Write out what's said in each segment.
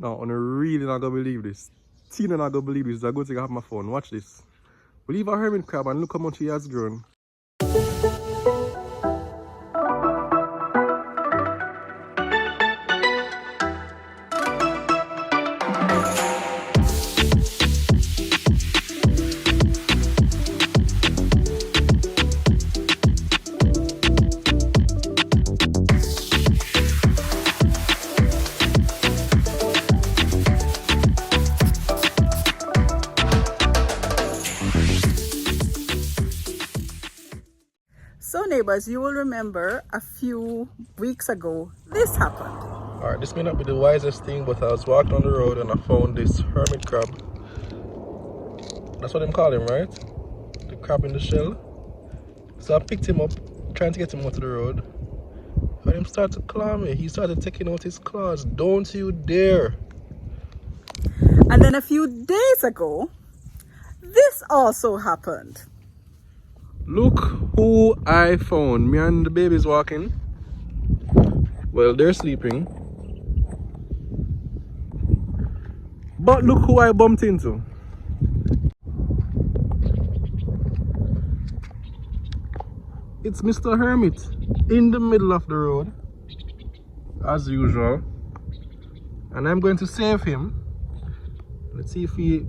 No, I'm really not gonna believe this. Tina not gonna believe this. I'm going to have my phone. Watch this. We leave a hermit crab and look how much he has grown. So neighbors, you will remember a few weeks ago, this happened. Alright, this may not be the wisest thing, but I was walking on the road and I found this hermit crab. That's what them call him, right? The crab in the shell. So I picked him up, trying to get him onto the road. And him started to claw me. He started taking out his claws. Don't you dare. And then a few days ago, this also happened. Look who I found. Me and the baby's walking. Well, they're sleeping. But look who I bumped into. It's Mr. Hermit in the middle of the road, as usual. And I'm going to save him. Let's see if he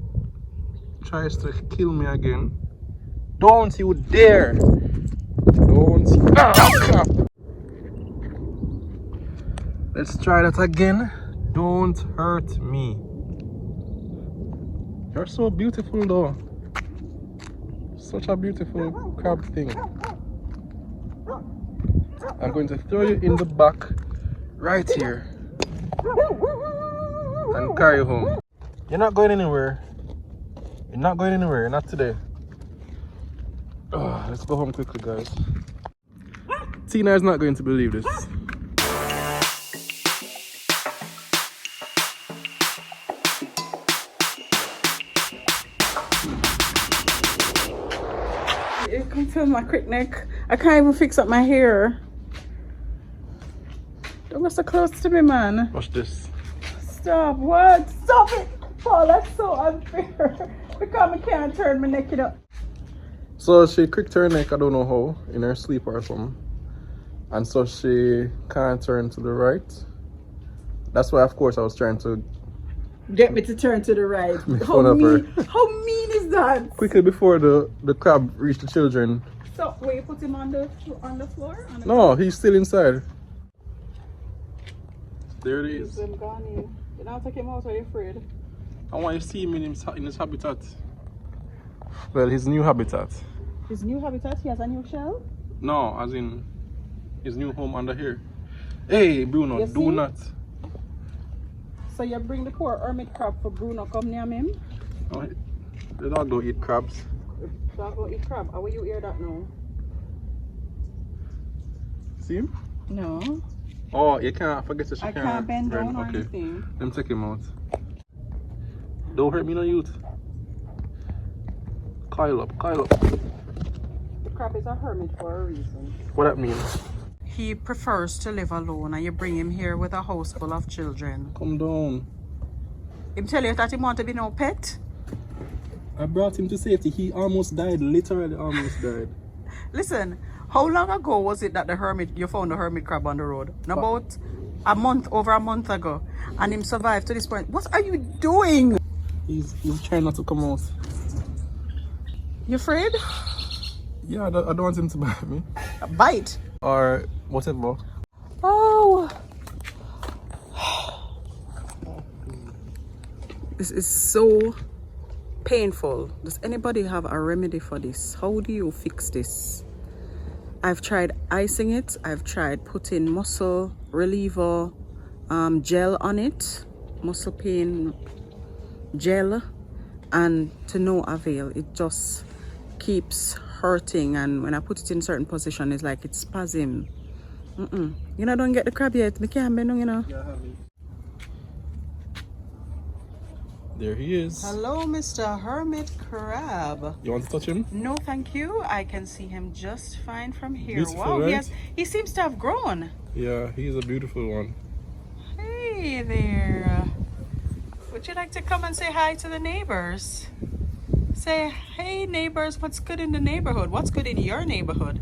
tries to kill me again. Don't you dare! Don't you... Ah, crap! Let's try that again. Don't hurt me. You're so beautiful though. Such a beautiful crab thing. I'm going to throw you in the back right here and carry you home. You're not going anywhere. You're not going anywhere, not today. Let's go home quickly, guys. Tina is not going to believe this. You can feel my quick neck. I can't even fix up my hair. Don't go so close to me, man. Watch this. Stop, what? Stop it! Oh, that's so unfair. Because I can't turn my neck up. So she cricked her neck, I don't know how, in her sleep or something. And so she can't turn to the right. That's why, of course, I was trying to get me to turn to the right. How mean is that? quickly before the crab reached the children. So, will you put him on the floor? No, he's still inside. There it is. He's gone in. You don't take him out, are you afraid? I want you to see him in his habitat. Well, his new habitat. His new habitat? He has a new shell? No, as in his new home under here. Hey, Bruno, do not. So you bring the poor hermit crab for Bruno come near him? Oh, the dog don't eat crabs. The dog don't eat crab. How will you hear that now? See him? No. Oh, you can't forget to I can't bend down or anything. Let me take him out. Don't hurt me, no youth. Coil up, coil up. The crab is a hermit for a reason. What that means? He prefers to live alone and you bring him here with a house full of children. Come down. Him tell you that he want to be no pet? I brought him to safety. He almost died, literally almost died. Listen, how long ago was it that you found the hermit crab on the road? About over a month ago. And him survived to this point. What are you doing? He's trying not to come out. You afraid? Yeah, I don't want him to bite me. A bite? Or whatever. Oh. This is so painful. Does anybody have a remedy for this? How do you fix this? I've tried icing it. I've tried putting muscle reliever gel on it. Muscle pain gel. And to no avail. It just keeps hurting, and when I put it in certain position, it's like it's spasm. You know, don't get the crab yet. I can't bend, you know. Yeah, I have it. There he is. Hello, Mr. Hermit Crab. You want to touch him? No, thank you. I can see him just fine from here. Beautiful, wow, right? he seems to have grown. Yeah, he's a beautiful one. Hey there. Would you like to come and say hi to the neighbors? Say, hey neighbors, what's good in the neighborhood? What's good in your neighborhood?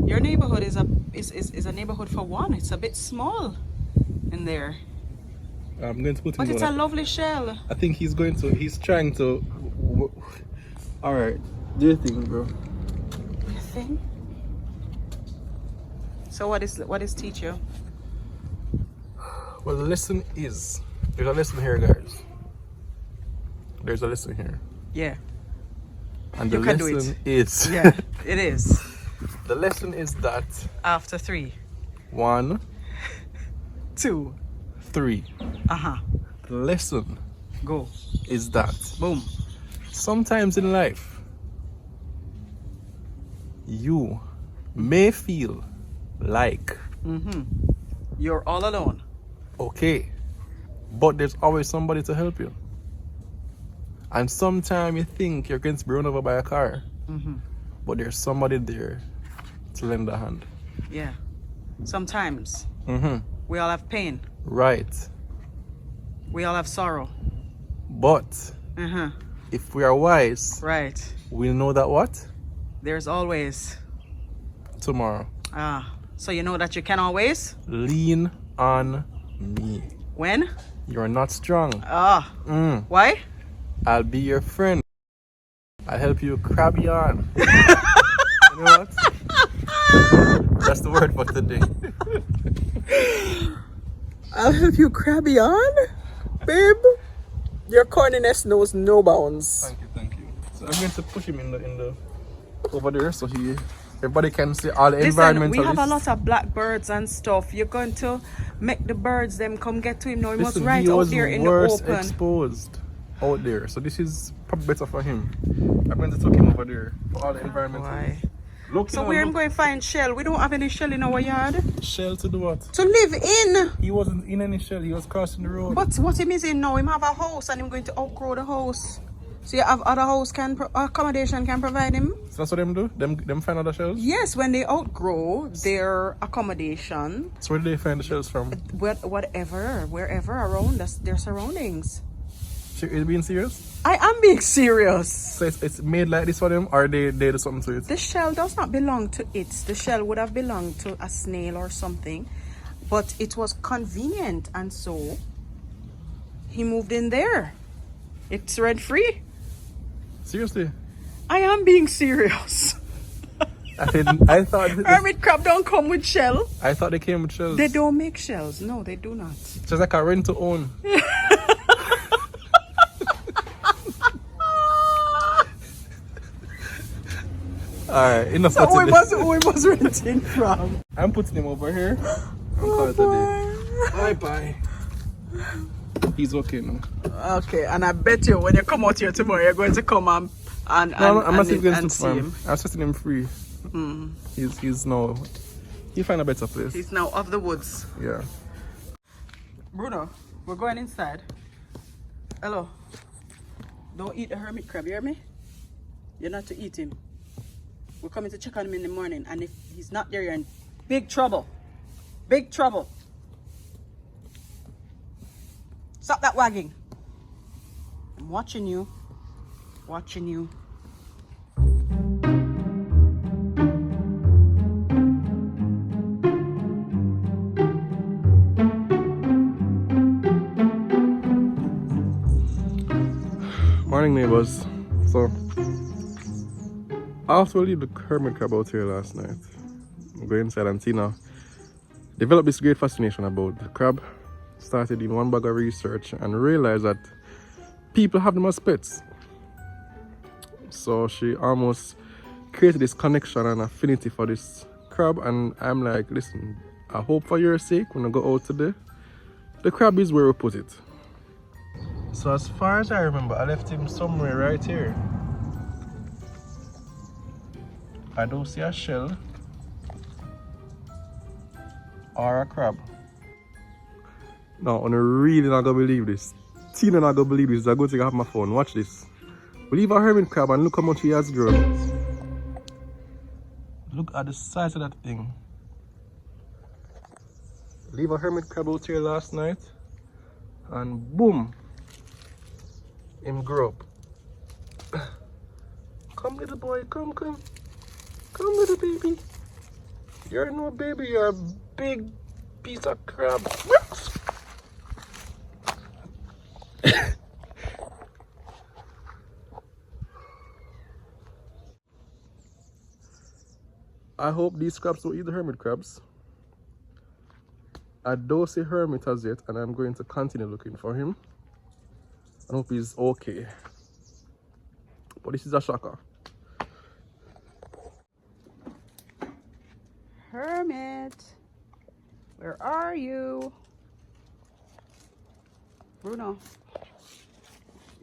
Your neighborhood is a neighborhood for one. It's a bit small in there. I'm going to put him But it's down. a lovely shell. I think he's trying to. Alright, do your thing, bro. You think? So what is teach you? Well, the lesson is, there's a lesson here, guys. There's a lesson here. Yeah. And the You can do lesson it. is. Yeah, it is. The lesson is that After 3, 1, 2, 3. The lesson go. is that Boom. sometimes in life you may feel like You're all alone. okay, but there's always somebody to help you. And sometimes you think you're going to be run over by a car, but there's somebody there to lend a hand. Yeah. Sometimes we all have pain. Right. We all have sorrow. But if we are wise, Right. we'll know that what? There's always. Tomorrow. So you know that you can always. Lean on me. When? You're not strong. Why? I'll be your friend. I'll help you crab yarn. You know what? That's the word for today. I'll help you crabby on, babe. Your corniness knows no bounds. Thank you. So I'm going to push him in the over there so everybody can see all the environmentalists. We have a lot of blackbirds and stuff. You're going to make the birds them come get to him now. He must right out there in the open. Exposed out there, so this is probably better for him. I'm going to tuck him over there for all the environmentalists. Look, so where I'm going to find shell? We don't have any shell in our yard. Shell to do what? To live in. He wasn't in any shell. He was crossing the road. But what him is in now? Him have a house and him going to outgrow the house. So you have other house accommodation can provide him. So that's what them do? Them find other shells? Yes, when they outgrow their accommodation. So where do they find the shells from? Wherever around their surroundings. Are you being serious? I am being serious. So it's made like this for them, or they do something to it? The shell does not belong to it. The shell would have belonged to a snail or something, but it was convenient, and so he moved in there. It's rent free. Seriously? I am being serious. I thought Hermit crab don't come with shell. I thought they came with shells. They don't make shells. No, they do not. Just like a rent to own. Alright, enough So for today. who was renting from? I'm putting him over here. Bye bye. He's okay now. Okay, and I bet you when you come out here tomorrow, you're going to come and I'm not going to see him. I'm setting him free. He's now. He'll find a better place. He's now off the woods. Yeah. Bruno, we're going inside. Hello. Don't eat the hermit crab, you hear me? You're not to eat him. We're coming to check on him in the morning, and if he's not there, you're in big trouble. Big trouble. Stop that wagging. I'm watching you. Watching you. Morning, neighbors. So, after we leave the hermit crab out here last night, we go inside and Tina developed this great fascination about the crab. Started in one bag of research and realized that people have them as pets. So she almost created this connection and affinity for this crab, and I'm like, listen, I hope for your sake when I go out today, the crab is where we put it. So as far as I remember, I left him somewhere right here. I don't see a shell or a crab. No, I'm really not gonna believe this. Tina not gonna believe this. I'm going to have my phone. Watch this. We leave a hermit crab and look how much he has grown. Look at the size of that thing. Leave a hermit crab out here last night and boom, him grow up. Come little boy, come. Come little baby. You're no baby, you're a big piece of crab. I hope these crabs will eat the hermit crabs. I don't see hermit as yet, and I'm going to continue looking for him. I hope he's okay. But this is a shocker. Hermit, where are you? Bruno,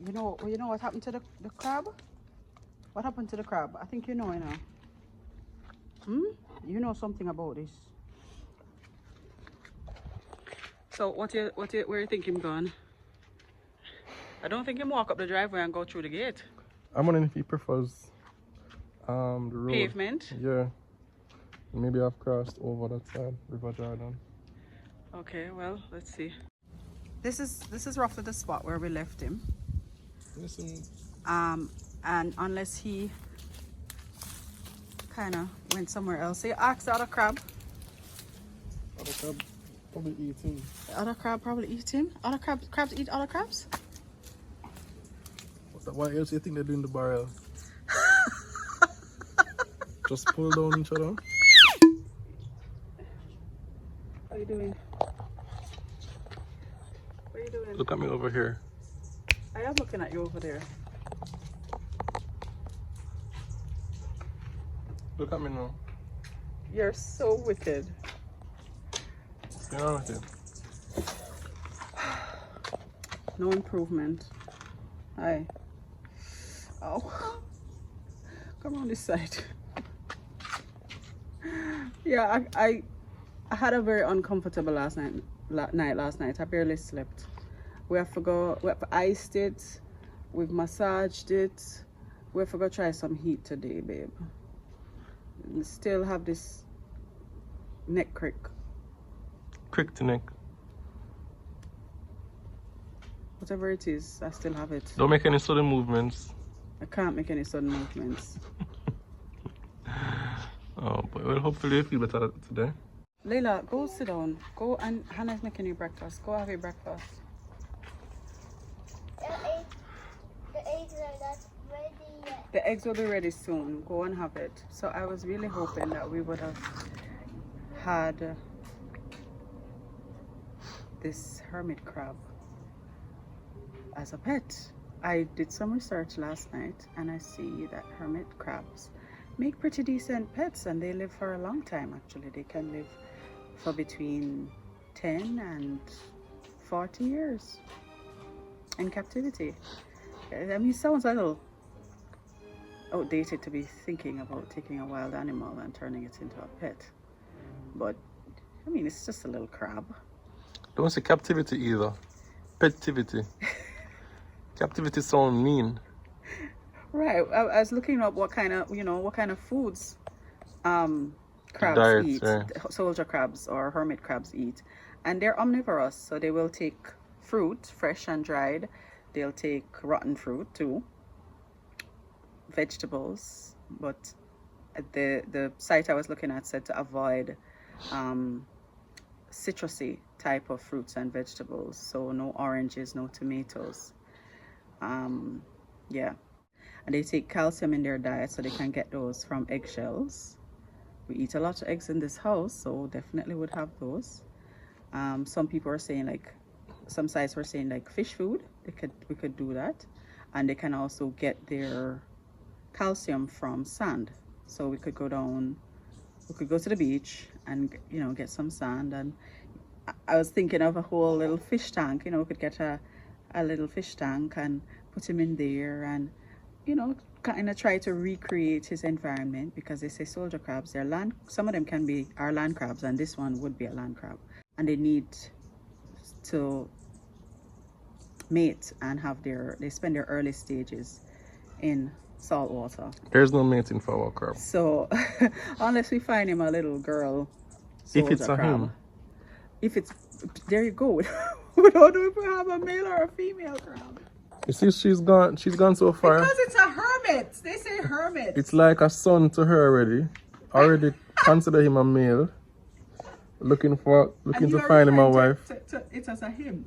you know what happened to the crab? What happened to the crab? I think you know. You know something about this. So where you think him gone? I don't think him walk up the driveway and go through the gate. I'm wondering if he prefers the road. Pavement? Yeah. Maybe I've crossed over that side, River Jordan. Okay, well, let's see. This is roughly the spot where we left him. Listen. And unless he kind of went somewhere else. So you asked the other crab. Other crab probably eat him. The other crab probably eat him. Other crabs eat other crabs? What else do you think they do in the barrel? Just pull down each other. What are you doing? What are you doing? Look at me over here. I am looking at you over there. Look at me now. You're so wicked. What's going on with you? No improvement. Hi. Oh. Come on this side. Yeah, I had a very uncomfortable last night. I barely slept. We have iced it. We've massaged it. We have to go try some heat today, babe. And still have this neck crick. Crick to neck. Whatever it is, I still have it. Don't make any sudden movements. I can't make any sudden movements. Oh, but well, hopefully you feel better today. Leila, go sit down. Go, and Hannah's making you breakfast. Go have your breakfast. The eggs are not ready yet. The eggs will be ready soon. Go and have it. So I was really hoping that we would have had this hermit crab as a pet. I did some research last night and I see that hermit crabs make pretty decent pets, and they live for a long time. Actually, they can live for between 10 and 40 years in captivity. I mean, it sounds a little outdated to be thinking about taking a wild animal and turning it into a pet, but I mean, it's just a little crab. Don't say captivity either. Petivity. Captivity sound mean. Right. I was looking up what kind of foods crabs Diets, eat, right. soldier crabs or hermit crabs eat, and they're omnivorous, so they will take fruit, fresh and dried. They'll take rotten fruit too, vegetables, but the site I was looking at said to avoid citrusy type of fruits and vegetables, so no oranges, no tomatoes. Yeah, and they take calcium in their diet, so they can get those from eggshells. We eat a lot of eggs in this house, so definitely would have those. Some people are saying, like, some sites were saying, like, fish food, we could do that. And they can also get their calcium from sand, so we could go to the beach and, you know, get some sand. And I was thinking of a whole little fish tank, you know, we could get a little fish tank and put him in there and, you know, kind of try to recreate his environment, because they say soldier crabs, some of them are land crabs, and this one would be a land crab, and they need to mate and they spend their early stages in salt water. There's no mating for our crab. So unless we find him a little girl If it's a crab, him. there you go. We don't know if we have a male or a female crab. You see, she's gone so far. Because it's a hermit. They say hermit. It's like a son to her already. Already consider him a male. Looking to find him a wife. It as a him.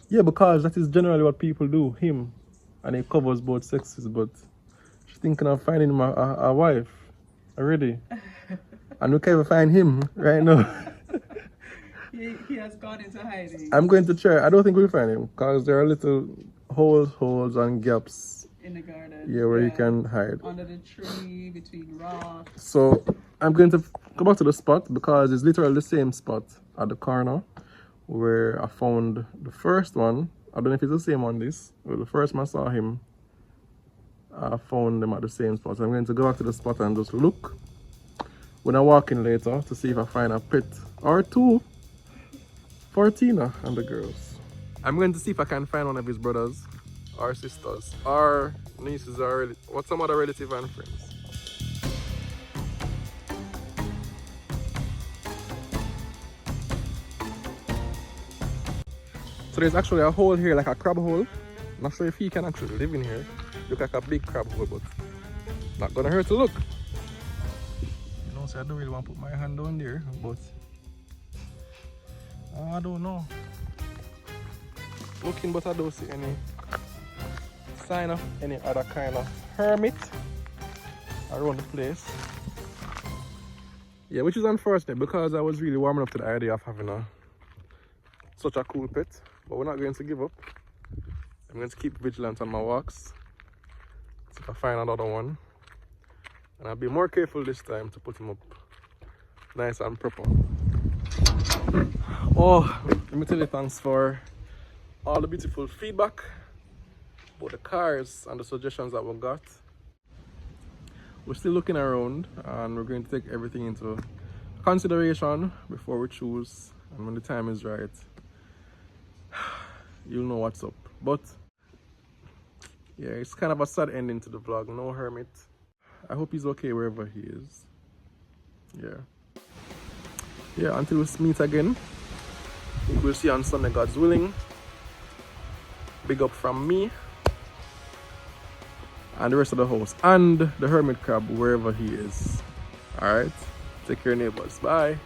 Yeah, because that is generally what people do, him. And it covers both sexes, but she's thinking of finding him a wife already. And we can't even find him right now. He has gone into hiding. I'm going to try. I don't think we'll find him because there are little holes and gaps in the garden. Yeah, where he can hide. Under the tree, between rocks. So I'm going to go back to the spot because it's literally the same spot at the corner where I found the first one. I don't know if it's the same on this. Well, the first time I saw him, I found them at the same spot. So I'm going to go back to the spot and just look when I walk in later to see if I find a pet or two for Tina and the girls. I'm going to see if I can find one of his brothers or sisters or nieces or some other relative and friends. So there's actually a hole here, like a crab hole. Not sure if he can actually live in here. Look like a big crab hole, but not gonna hurt to look. You know, so I don't really want to put my hand down there, but I don't know. Looking, but I don't see any sign of any other kind of hermit around the place. Yeah, which is unfortunate because I was really warming up to the idea of having such a cool pet. But we're not going to give up. I'm going to keep vigilant on my walks. See if I find another one. And I'll be more careful this time to put him up nice and proper. Oh, let me tell you thanks for all the beautiful feedback about the cars and the suggestions that we got. We're still looking around and we're going to take everything into consideration before we choose. And when the time is right, you'll know what's up. But yeah, it's kind of a sad ending to the vlog. No hermit. I hope he's okay wherever he is. Yeah, until we meet again, we'll see you on Sunday, God's willing. Big up from me and the rest of the house and the hermit crab wherever he is. All right, take care, neighbors. Bye.